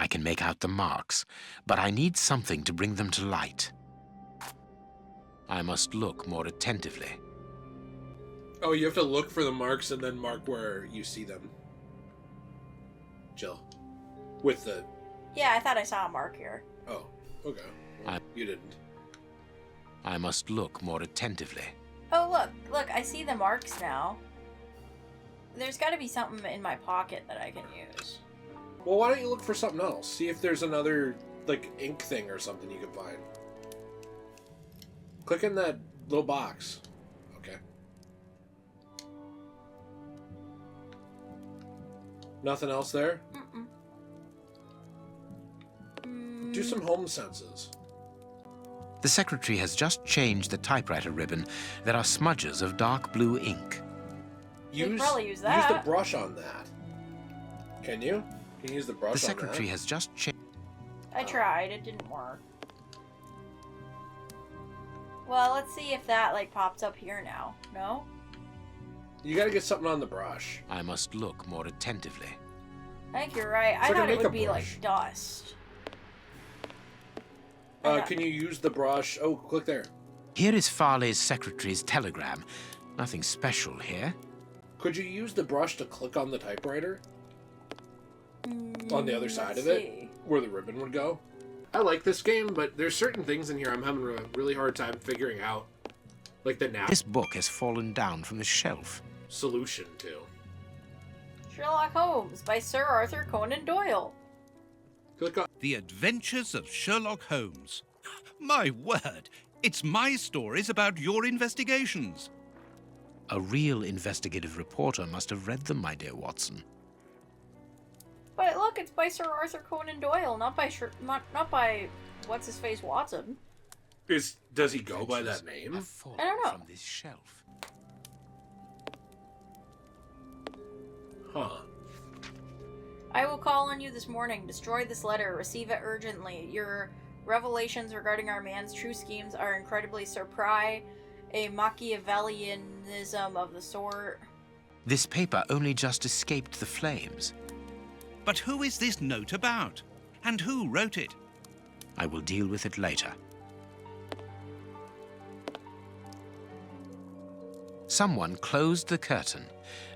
I can make out the marks, but I need something to bring them to light. I must look more attentively. Oh, you have to look for the marks and then mark where you see them. Jill. With the... Yeah, I thought I saw a mark here. Oh, okay. Well, you didn't. I must look more attentively. Oh, look, I see the marks now. There's got to be something in my pocket that I can use. Well, why don't you look for something else? See if there's another, like, ink thing or something you can find. Click in that little box. Okay. Nothing else there? Mm-mm. Do some home senses. The secretary has just changed the typewriter ribbon. There are smudges of dark blue ink. You can probably use that. Use the brush on that. Can you? Can you use the brush on that? The secretary has just changed... I tried. It didn't work. Well, let's see if that, like, pops up here now. No? You gotta get something on the brush. I must look more attentively. I think you're right. I thought it would be, like, dust. Can you use the brush? Oh, click there. Here is Farley's secretary's telegram. Nothing special here. Could you use the brush to click on the typewriter? On the other side of it? Where the ribbon would go? I like this game, but there's certain things in here I'm having a really hard time figuring out. Like the This book has fallen down from the shelf. Solution to. Sherlock Holmes by Sir Arthur Conan Doyle. Click on... The Adventures of Sherlock Holmes. My word, it's my stories about your investigations. A real investigative reporter must have read them, my dear Watson. But look, it's by Sir Arthur Conan Doyle, not by what's-his-face Watson. Does he go by that name? I don't know. From this shelf. Huh. I will call on you this morning. Destroy this letter. Receive it urgently. Your revelations regarding our man's true schemes are incredibly surprise. A Machiavellianism of the sort. This paper only just escaped the flames. But who is this note about? And who wrote it? I will deal with it later. Someone closed the curtain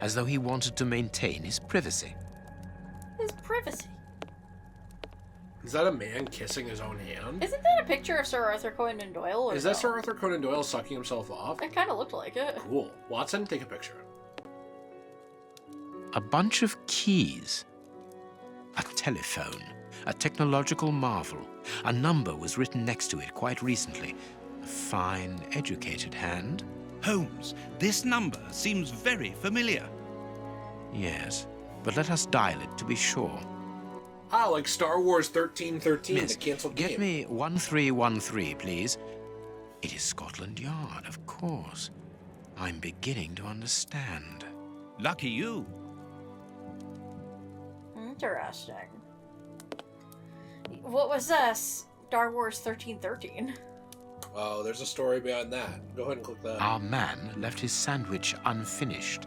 as though he wanted to maintain his privacy. His privacy? Is that a man kissing his own hand? Isn't that a picture of Sir Arthur Conan Doyle? Is that Sir Arthur Conan Doyle sucking himself off? It kind of looked like it. Cool. Watson, take a picture. A bunch of keys. A telephone. A technological marvel. A number was written next to it quite recently. A fine, educated hand. Holmes, this number seems very familiar. Yes, but let us dial it to be sure. Ah, like Star Wars 1313, Miss, the canceled game. get me 1313, please. It is Scotland Yard, of course. I'm beginning to understand. Lucky you. Interesting. What was Star Wars 1313? Oh, there's a story behind that. Go ahead and click that. Our man left his sandwich unfinished.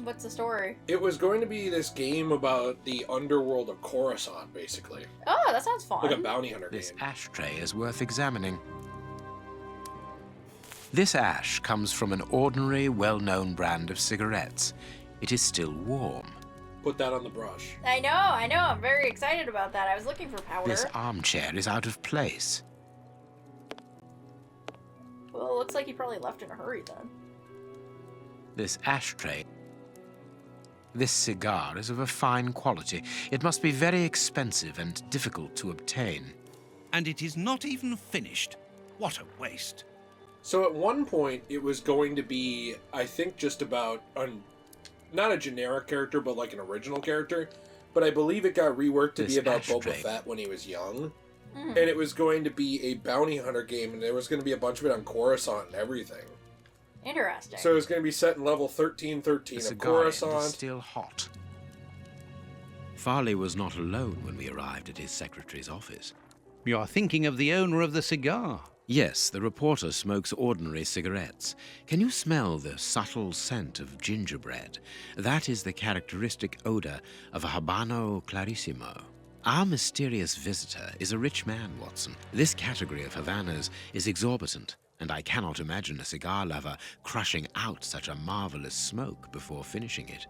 What's the story? It was going to be this game about the underworld of Coruscant, basically. Oh, that sounds fun. Like a bounty hunter This game. ashtray is worth examining. This ash comes from an ordinary, well-known brand of cigarettes. It is still warm. Put that on the brush. I know. I'm very excited about that. I was looking for powder. This armchair is out of place. Well, it looks like he probably left in a hurry then. This ashtray. This cigar is of a fine quality. It must be very expensive and difficult to obtain. And it is not even finished. What a waste. So at one point, it was going to be, I think, just about, not a generic character, but like an original character. But I believe it got reworked to be about Boba Fett when he was young. And it was going to be a bounty hunter game, and there was going to be a bunch of it on Coruscant and everything. Interesting. So it was going to be set in level 1313 of Coruscant. Is still hot. Farley was not alone when we arrived at his secretary's office. You're thinking of the owner of the cigar. Yes, the reporter smokes ordinary cigarettes. Can you smell the subtle scent of gingerbread? That is the characteristic odor of a Habano Clarissimo. Our mysterious visitor is a rich man, Watson. This category of Havanas is exorbitant, and I cannot imagine a cigar lover crushing out such a marvelous smoke before finishing it.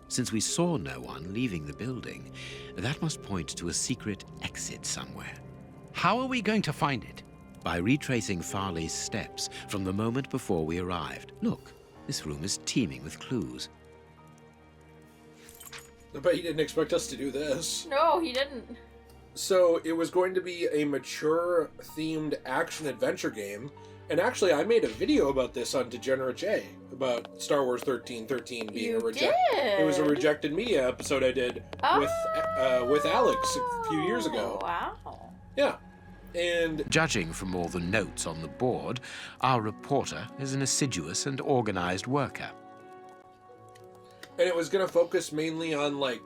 Since we saw no one leaving the building, that must point to a secret exit somewhere. How are we going to find it? By retracing Farley's steps from the moment before we arrived. Look, this room is teeming with clues. I bet he didn't expect us to do this. No, he didn't. So it was going to be a mature-themed action-adventure game, and actually I made a video about this on Degenerate Jay, about Star Wars 1313 being You a It was a rejected media episode I did with Alex a few years ago. Wow. Yeah. And Judging from all the notes on the board, our reporter is an assiduous and organized worker. it was going to focus mainly on, like,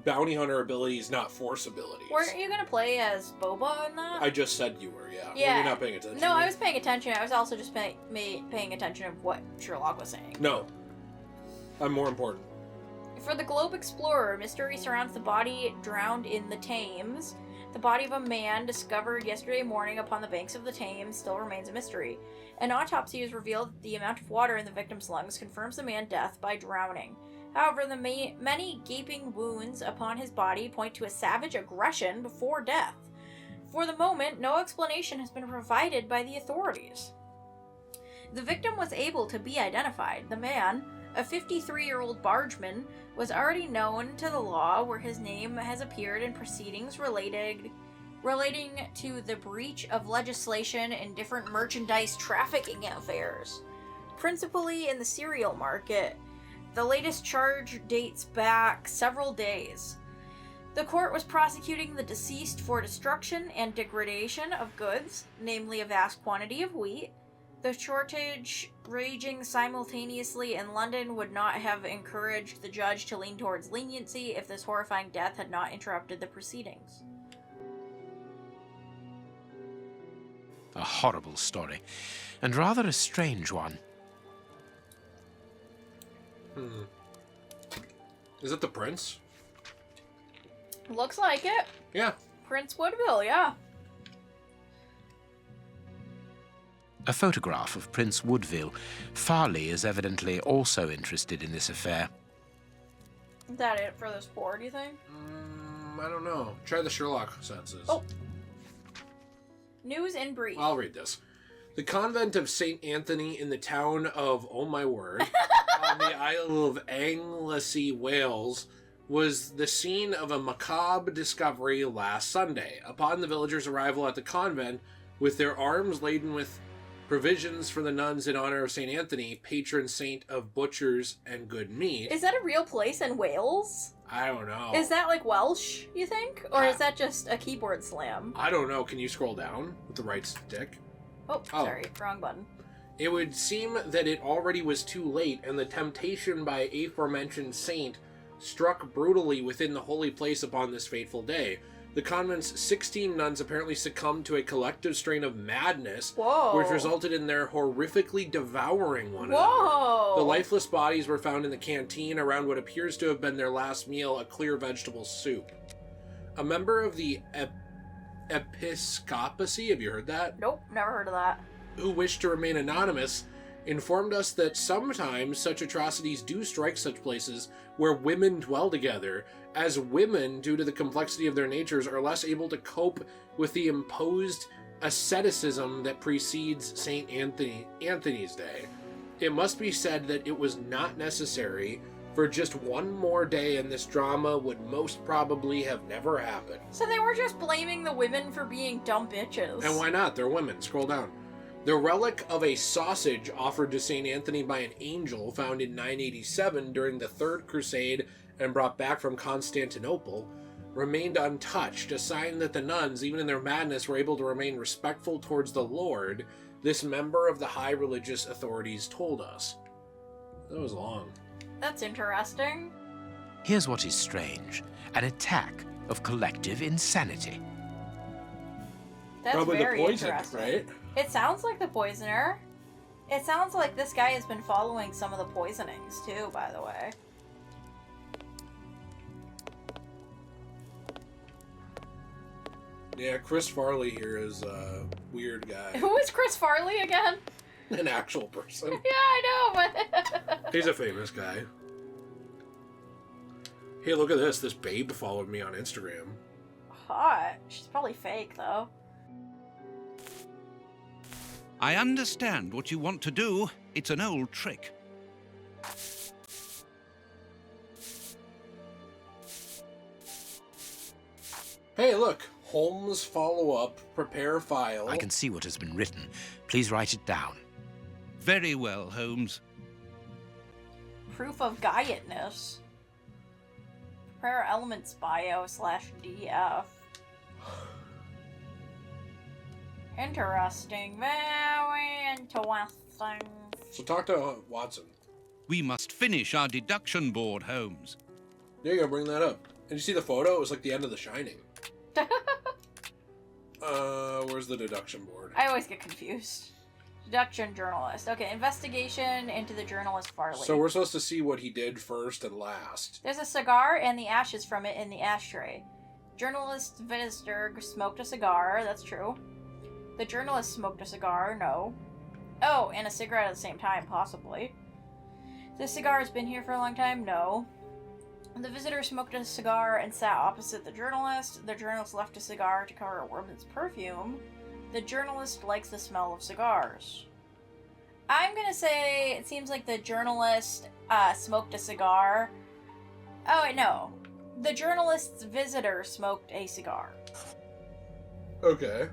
bounty hunter abilities, not force abilities. Weren't you gonna play as Boba in that? I just said you were, yeah. Yeah. You're not paying attention. No, I was paying attention. I was also just paying attention of what Sherlock was saying. No. I'm more important. For the Globe Explorer, mystery surrounds the body drowned in the Thames. The body of a man discovered yesterday morning upon the banks of the Thames still remains a mystery. An autopsy has revealed that the amount of water in the victim's lungs confirms the man's death by drowning. However, the many gaping wounds upon his body point to a savage aggression before death. For the moment, no explanation has been provided by the authorities. The victim was able to be identified. The man, a 53-year-old bargeman, was already known to the law, where his name has appeared in proceedings relating to the breach of legislation in different merchandise trafficking affairs, principally in the cereal market. The latest charge dates back several days. The court was prosecuting the deceased for destruction and degradation of goods, namely a vast quantity of wheat. The shortage raging simultaneously in London would not have encouraged the judge to lean towards leniency if this horrifying death had not interrupted the proceedings. A horrible story, and rather a strange one. Is it the prince? Looks like it. Yeah. Prince Woodville, yeah. A photograph of Prince Woodville. Farley is evidently also interested in this affair. Is that it for this board, you think? I don't know. Try the Sherlock senses. Oh. News in brief. I'll read this. The convent of St. Anthony in the town of, oh my word, on the Isle of Anglesey, Wales, was the scene of a macabre discovery last Sunday. Upon the villagers' arrival at the convent, with their arms laden with provisions for the nuns in honor of St. Anthony, patron saint of butchers and good meat. Is that a real place in Wales? I don't know. Is that like Welsh, you think? Or is that just a keyboard slam? I don't know. Can you scroll down with the right stick? Oh, sorry. Wrong button. It would seem that it already was too late, and the temptation by aforementioned saint struck brutally within the holy place upon this fateful day. The convent's 16 nuns apparently succumbed to a collective strain of madness, which resulted in their horrifically devouring one another. The lifeless bodies were found in the canteen around what appears to have been their last meal, a clear vegetable soup. A member of the Episcopacy, have you heard that? Nope, never heard of that. Who wished to remain anonymous, informed us that sometimes such atrocities do strike such places where women dwell together, as women, due to the complexity of their natures, are less able to cope with the imposed asceticism that precedes St. Anthony's Day. It must be said that it was not necessary, for just one more day and this drama would most probably have never happened. So they were just blaming the women for being dumb bitches. And why not? They're women. Scroll down. The relic of a sausage offered to St. Anthony by an angel found in 987 during the Third Crusade and brought back from Constantinople remained untouched, a sign that the nuns, even in their madness, were able to remain respectful towards the Lord, this member of the high religious authorities told us. That was long. That's interesting. Here's what is strange. An attack of collective insanity. That's Probably very the poison, interesting. right? It sounds like the poisoner. It sounds like this guy has been following some of the poisonings, too, by the way. Yeah, Chris Farley here is a weird guy. Who is Chris Farley again? An actual person. Yeah, I know, but... He's a famous guy. Hey, look at this. This babe followed me on Instagram. Hot. She's probably fake, though. I understand what you want to do. It's an old trick. Hey, look. Holmes follow-up. Prepare file. I can see what has been written. Please write it down. Very well, Holmes. Proof of Guyotness. Prepare elements bio/DF. Interesting. Very interesting. So talk to Watson. We must finish our deduction board, Holmes. There you go, bring that up. Did you see the photo? It was like the end of The Shining. Where's the deduction board? I always get confused. Deduction journalist. Okay, investigation into the journalist Farley. So we're supposed to see what he did first and last. There's a cigar and the ashes from it in the ashtray. Journalist visitor smoked a cigar. That's true. The journalist smoked a cigar. No. Oh, and a cigarette at the same time, possibly. The cigar has been here for a long time. No. The visitor smoked a cigar and sat opposite the journalist. The journalist left a cigar to cover a woman's perfume. The journalist likes the smell of cigars. I'm gonna say it seems like the journalist smoked a cigar. Oh, wait, no. The journalist's visitor smoked a cigar. Okay.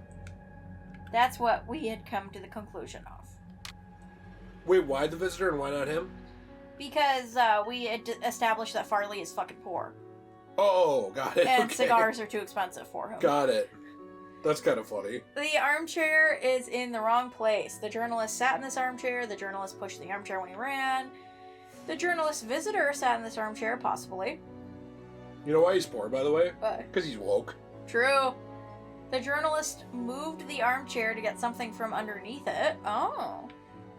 That's what we had come to the conclusion of. Wait, why the visitor and why not him? Because we had established that Farley is fucking poor. Oh, got it. And okay. cigars are too expensive for him. Got it. That's kind of funny. The armchair is in the wrong place. The journalist sat in this armchair. The journalist pushed the armchair when he ran. The journalist's visitor sat in this armchair, possibly. You know why he's poor, by the way? But Because he's woke. true. The journalist moved the armchair to get something from underneath it. Oh.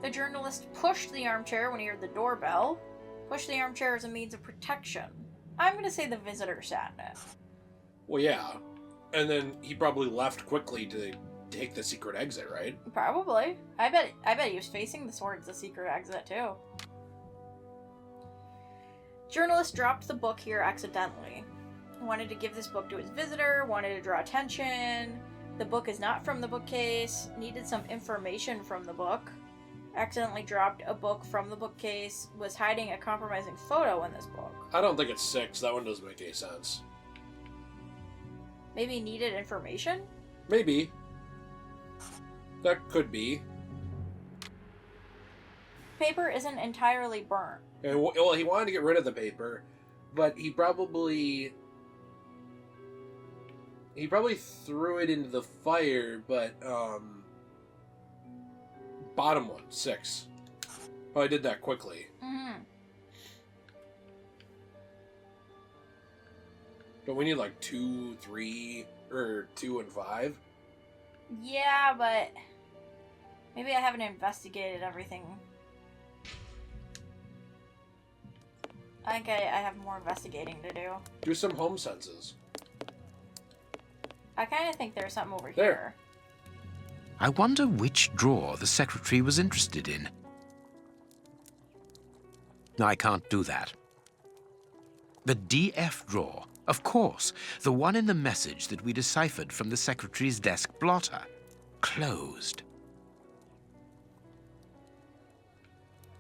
The journalist pushed the armchair when he heard the doorbell. Pushed the armchair as a means of protection. I'm going to say the visitor sat in it. Well, yeah. And then he probably left quickly to take the secret exit, right? Probably. I bet he was facing towards the secret exit too. Journalist dropped the book here accidentally. Wanted to give this book to his visitor, wanted to draw attention. The book is not from the bookcase, needed some information from the book. Accidentally dropped a book from the bookcase, was hiding a compromising photo in this book. I don't think it's 6. That one doesn't make any sense. Maybe needed information? Maybe. That could be. Paper isn't entirely burnt. And, well, he wanted to get rid of the paper, but he probably threw it into the fire, but, bottom one, 6. Probably did that quickly. Mm-hmm. But we need like 2, 3, or 2 and 5. Yeah, but maybe I haven't investigated everything. I think I have more investigating to do. Do some home senses. I kind of think there's something over There. here. I wonder which drawer the secretary was interested in. I can't do that. The DF drawer, of course. The one in the message that we deciphered from the secretary's desk blotter. Closed.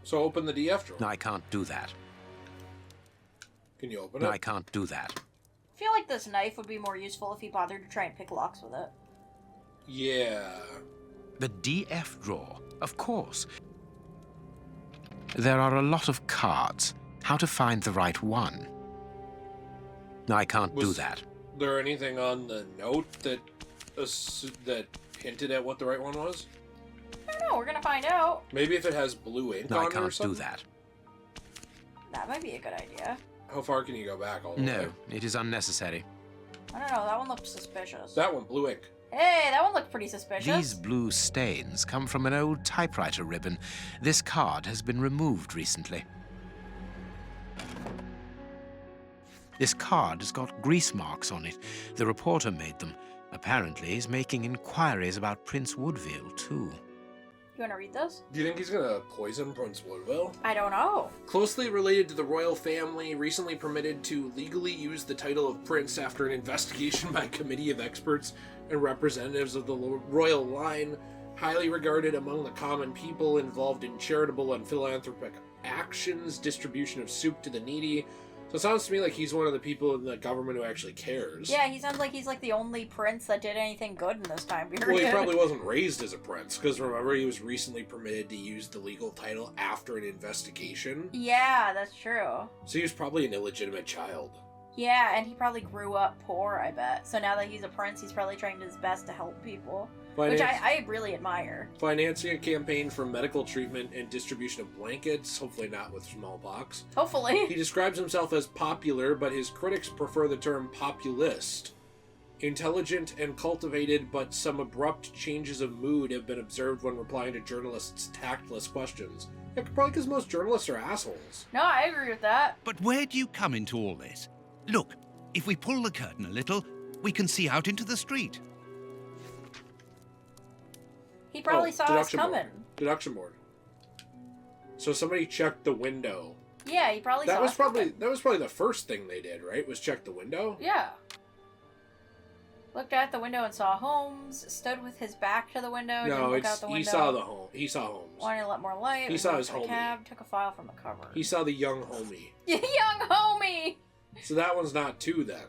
So open the DF drawer. I can't do that. Can you open it? I can't do that. I feel like this knife would be more useful if he bothered to try and pick locks with it. Yeah. The DF drawer, of course. There are a lot of cards. How to find the right one? I can't do Was that. there anything on the note that hinted at what the right one was? I don't know, we're gonna find out. Maybe if it has blue ink I on it or can't something? do that. That might be a good idea. How far can you go back all the way? No, it is unnecessary. I don't know, that one looks suspicious. That one, blue ink. Hey, that one looked pretty suspicious. These blue stains come from an old typewriter ribbon. This card has been removed recently. This card has got grease marks on it. The reporter made them. Apparently, he's making inquiries about Prince Woodville, too. You want to read those? Do you think he's gonna poison Prince Woodville? I don't know. Closely related to the royal family, recently permitted to legally use the title of prince after an investigation by a committee of experts and representatives of the royal line, highly regarded among the common people, involved in charitable and philanthropic actions, distribution of soup to the needy. So it sounds to me like he's one of the people in the government who actually cares. Yeah, he sounds like he's like the only prince that did anything good in this time period. Well, he probably wasn't raised as a prince, because remember, he was recently permitted to use the legal title after an investigation. Yeah, that's true. So he was probably an illegitimate child. Yeah, and he probably grew up poor, I bet. So now that he's a prince, he's probably trying his best to help people. Which I really admire. Financing a campaign for medical treatment and distribution of blankets, hopefully not with smallpox. Hopefully. He describes himself as popular, but his critics prefer the term populist. Intelligent and cultivated, but some abrupt changes of mood have been observed when replying to journalists' tactless questions. Yeah, probably because most journalists are assholes. No, I agree with that. But where do you come into all this? Look, if we pull the curtain a little, we can see out into the street. He probably saw us coming. Deduction board. So somebody checked the window. Yeah, he probably saw us coming. That was probably the first thing they did, right? Was check the window? Yeah. Looked out the window and saw Holmes, stood with his back to the window, didn't look out the window. He saw Holmes. Wanted to let more light. He saw his homie. Cab, took a file from the cupboard. He saw the young homie. Young homie! So that one's not 2 then.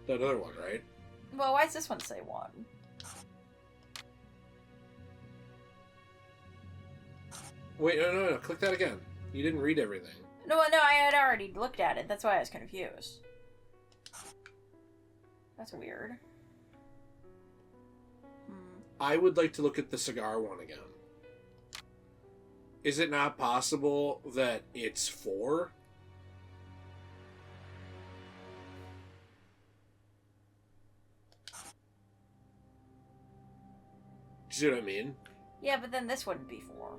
That other one, right? Well, why does this one say 1? Wait, no. Click that again. You didn't read everything. No, I had already looked at it. That's why I was confused. That's weird. I would like to look at the cigar one again. Is it not possible that it's 4? Do you see what I mean? Yeah, but then this wouldn't be 4.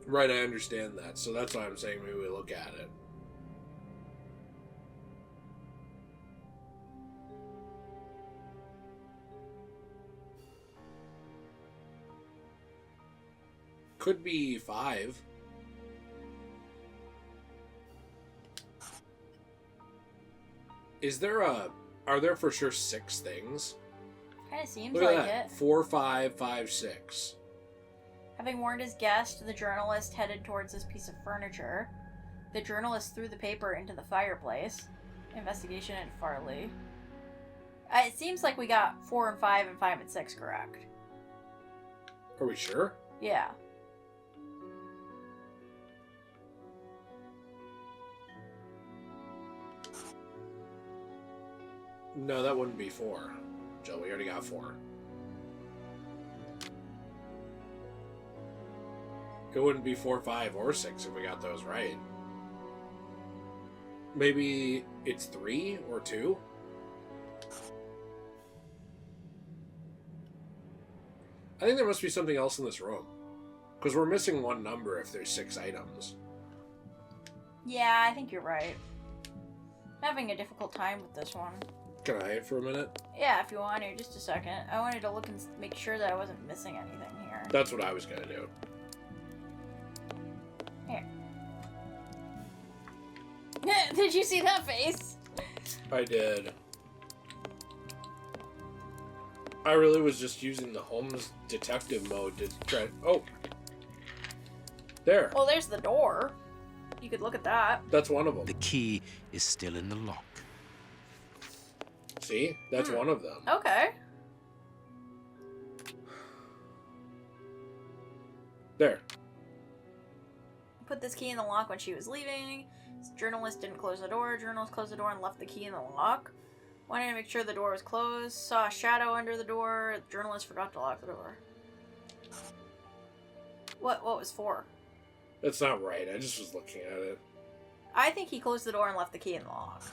Right, I understand that. So that's why I'm saying maybe we look at it. Could be 5. Are there for sure 6 things? Kinda seems Look at like that. it. 4, 5, 5, 6. Having warned his guest, the journalist headed towards this piece of furniture. The journalist threw the paper into the fireplace. Investigation at Farley. It seems like we got 4 and 5 and 5 and 6 correct. Are we sure? Yeah. No, that wouldn't be 4. Joe, we already got 4. It wouldn't be 4, 5, or 6 if we got those right. Maybe it's 3 or 2? I think there must be something else in this room. Because we're missing 1 number if there's 6 items. Yeah, I think you're right. I'm having a difficult time with this one. Can I hide for a minute? Yeah, if you want to, just a second. I wanted to look and make sure that I wasn't missing anything here. That's what I was going to do. Here. Did you see that face? I did. I really was just using the Holmes detective mode to try... Oh! There. Well, there's the door. You could look at that. That's one of them. The key is still in the lock. See? That's one of them. Okay. There. Put this key in the lock when she was leaving. Journalist didn't close the door. Journalist closed the door and left the key in the lock. Wanted to make sure the door was closed. Saw a shadow under the door. The journalist forgot to lock the door. What was 4? That's not right. I just was looking at it. I think he closed the door and left the key in the lock.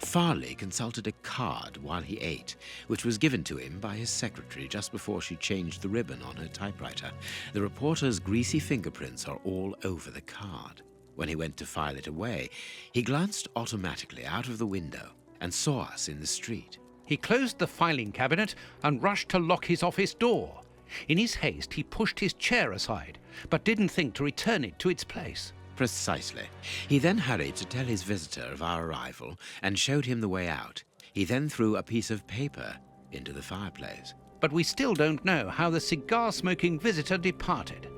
Farley consulted a card while he ate, which was given to him by his secretary just before she changed the ribbon on her typewriter. The reporter's greasy fingerprints are all over the card. When he went to file it away, he glanced automatically out of the window and saw us in the street. He closed the filing cabinet and rushed to lock his office door. In his haste, he pushed his chair aside, but didn't think to return it to its place. Precisely. He then hurried to tell his visitor of our arrival and showed him the way out. He then threw a piece of paper into the fireplace. But we still don't know how the cigar-smoking visitor departed.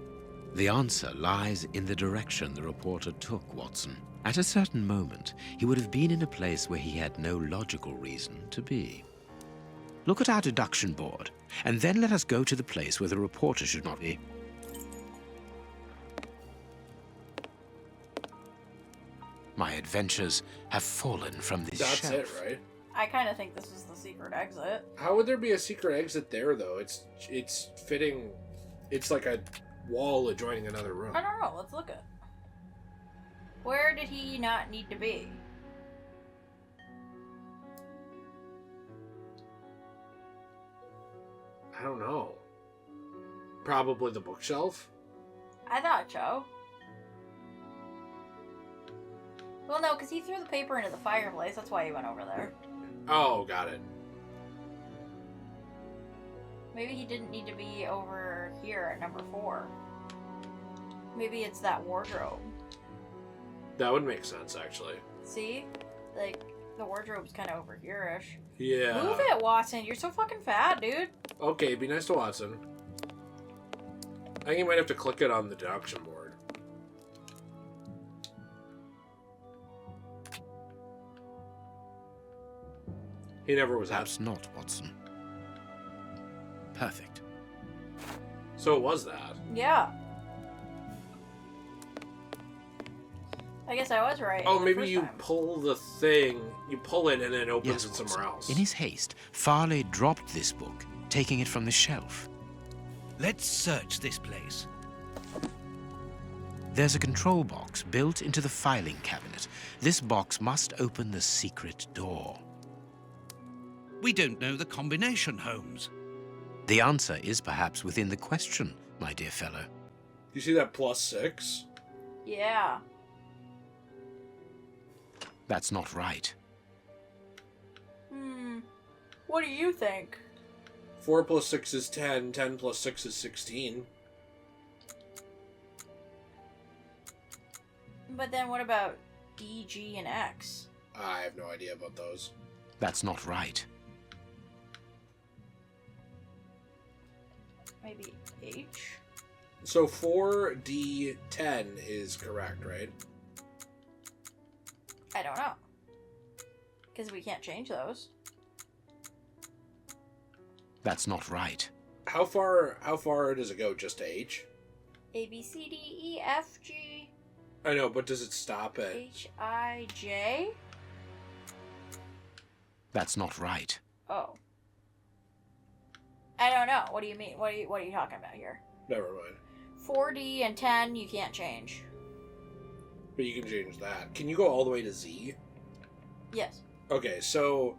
The answer lies in the direction the reporter took, Watson. At a certain moment, he would have been in a place where he had no logical reason to be. Look at our deduction board, and then let us go to the place where the reporter should not be. My adventures have fallen from this That's shelf. it, right? I kind of think this is the secret exit. How would there be a secret exit there, though? It's fitting. It's like a wall adjoining another room. I don't know. Let's look at. Where did he not need to be? I don't know. Probably the bookshelf? I thought so. Well, no, because he threw the paper into the fireplace. That's why he went over there. Oh, got it. Maybe he didn't need to be over here at number 4. Maybe it's that wardrobe. That would make sense, actually. See? Like, the wardrobe's kind of over here-ish. Yeah. Move it, Watson. You're so fucking fat, dude. Okay, be nice to Watson. I think you might have to click it on the deduction board. He never was Perhaps not, Watson. Perfect. So it was that. Yeah. I guess I was right. Oh, the maybe first you time. pull the thing, you pull it and then it opens it Watson. somewhere else. In his haste, Farley dropped this book, taking it from the shelf. Let's search this place. There's a control box built into the filing cabinet. This box must open the secret door. We don't know the combination, Holmes. The answer is perhaps within the question, my dear fellow. You see that +6? Yeah. That's not right. What do you think? 4 + 6 is 10. 10 + 6 is 16. But then what about D, G, and X? I have no idea about those. That's not right. Maybe H? So 4D10 is correct, right? I don't know. Because we can't change those. That's not right. How far does it go? Just to H? A, B, C, D, E, F, G, I know, but does it stop at... H, I, J? That's not right. Oh. I don't know. What do you mean? What are you talking about here? Never mind. 4D and 10 you can't change. But you can change that. Can you go all the way to Z? Yes. Okay, so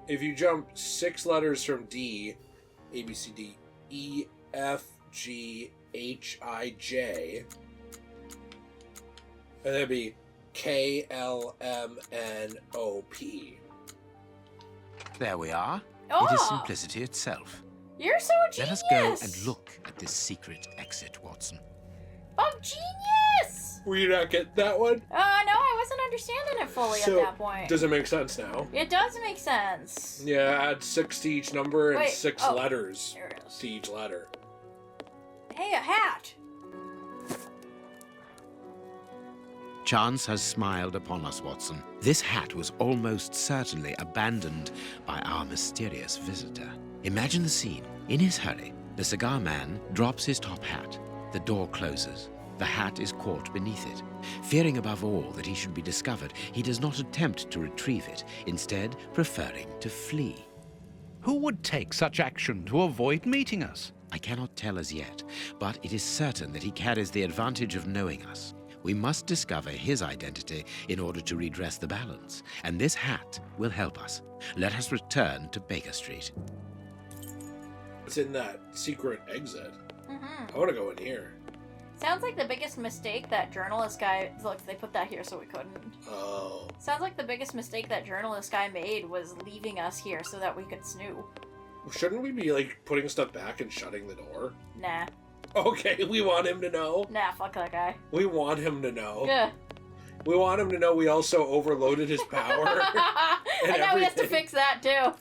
if you jump 6 letters from D, A, B, C, D, E, F, G, H, I, J, and that'd be K, L, M, N, O, P. There we are. Oh! It is simplicity itself. You're so a Let genius! us go and look at this secret exit, Watson. I'm genius! Were you not get that one? No, I wasn't understanding it fully So, at that point. does it make sense now? It does make sense. Yeah, add 6 to each number and Wait, 6 oh, letters there it is. to each letter. Hey, a hat! Chance has smiled upon us, Watson. This hat was almost certainly abandoned by our mysterious visitor. Imagine the scene. In his hurry, the cigar man drops his top hat. The door closes. The hat is caught beneath it. Fearing above all that he should be discovered, he does not attempt to retrieve it, instead preferring to flee. Who would take such action to avoid meeting us? I cannot tell as yet, but it is certain that he carries the advantage of knowing us. We must discover his identity in order to redress the balance, and this hat will help us. Let us return to Baker Street. It's in that secret exit. Mm-hmm. I want to go in here. Sounds like the biggest mistake that journalist guy... Look, they put that here so we couldn't. Oh. Sounds like the biggest mistake that journalist guy made was leaving us here so that we could snoop. Shouldn't we be, like, putting stuff back and shutting the door? Nah. Okay, we want him to know. Nah, fuck that guy. We want him to know. Yeah. We want him to know we also overloaded his power. and now he has to fix that, too.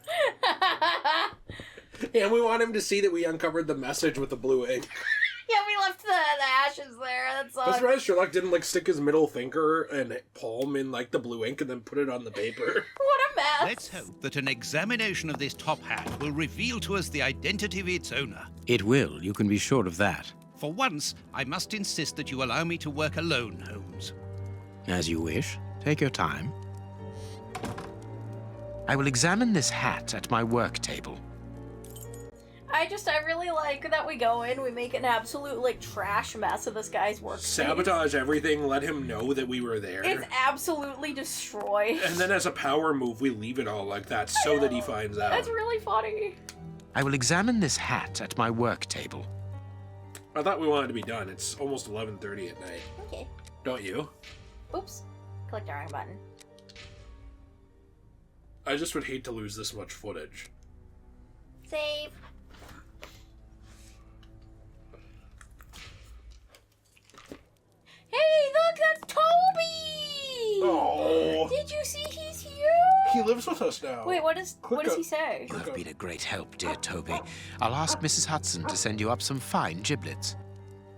And we want him to see that we uncovered the message with the blue ink. Yeah, we left the ashes there. That's all. That's right, Sherlock didn't, like, stick his middle finger and palm in, like, the blue ink and then put it on the paper. What a mess. Let's hope that an examination of this top hat will reveal to us the identity of its owner. It will, you can be sure of that. For once, I must insist that you allow me to work alone, Holmes. As you wish. Take your time. I will examine this hat at my work table. I really like that we go in, we make an absolute, like, trash mess of this guy's work. Sabotage everything, let him know that we were there. It's absolutely destroyed. And then as a power move, we leave it all like that so that he finds out. That's really funny. I will examine this hat at my work table. I thought we wanted to be done. It's almost 11:30 at night. Okay. Don't you? Oops. Click the wrong button. I just would hate to lose this much footage. Save. Hey, look, that's Toby! Oh. Did you see he's here? He lives with us now. Wait, what does he say? You have been a great help, dear Toby. I'll ask Mrs. Hudson to send you up some fine giblets.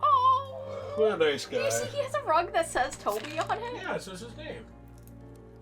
Oh, What a nice guy. you see he has a rug that says Toby on it? Yeah, it says his name.